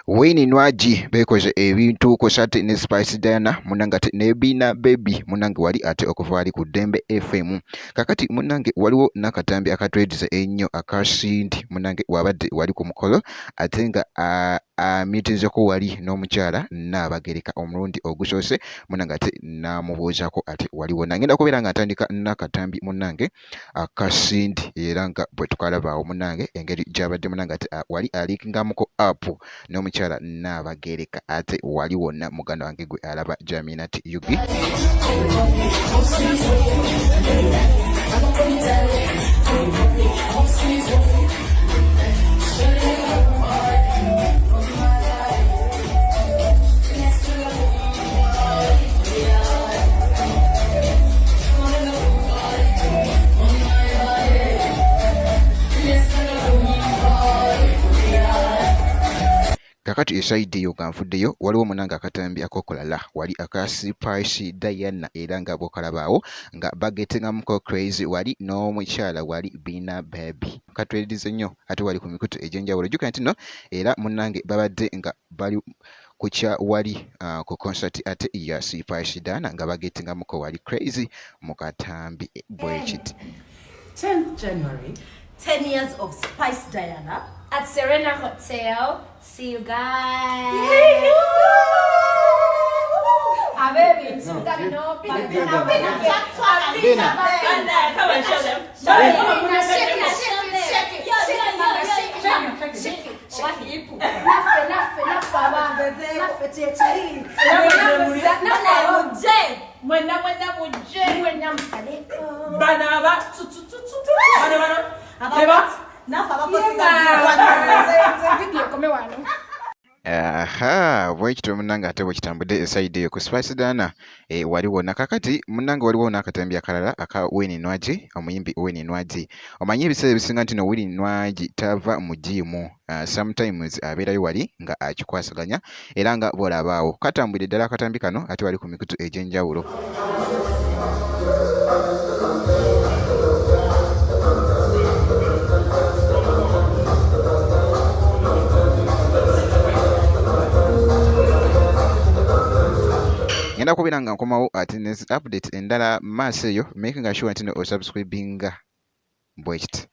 Wayne Nwagi bekoze ebintu ku Sati ne Spice Diana munanga ate ne Bina Baby munange wali ate okuva ali ku Dembe FM. Kakati munange waliwo nakatambi akatwedize ennyo akasindi munange wabadde wali ku mukolo ate nga amitirizeko wali n'omukyala Nnaabagereka omulundi ogusoose munange ate n'amubuuzako ate waliwo nagenda kubeera nga ntandika nakatambi munange akasindi era nga bwe tukalabaawo munange engeri gy'abadde munange ate wali alikingamuko app n'omukyala Nnaabagereka ate wali wonna muganda wange gwe alaba Jaminat Yugi. Kakati esaidi yo kanfuddeyo waliwo munange akatambi akokolala wali akasi Spice Diana era nga bwokalabaawo nga bagetengamuko crazy wali n'omukyala wali Bina Baby katwedize nnyo ate wali ku mikutu egy'enjawulo jjukira nti no era munange babadde nga bali kukya wali ku concert ate ya Spice Diana nga bagetengamuko wali crazy mu katambi bwekiti. 10th January 10 years of Spice Diana at Serena Hotel. See you guys. Ah, baby, Come and show them. Aha, bwekityo munange ate bwekitambudde esaidi eyo ku Spice Diana waliwo nakakati munange waliwo n'akatambi akalala aka Wayne Nwagi omuyimbi Wayne Nwagi. Omanyi ebiseera ebisinga nti no Wayne Nwagi tava mu jiimu sometimes abeerayo wali nga akikwasaganya era nga bw'olabaawo katambwidde ddala akatambi kano ate wali ku mikutu egy'enjawulo. Ngenda kubeera nga nkomawo ate ne update endala maaso eyo making sure nti no osubscribinga bwekiti.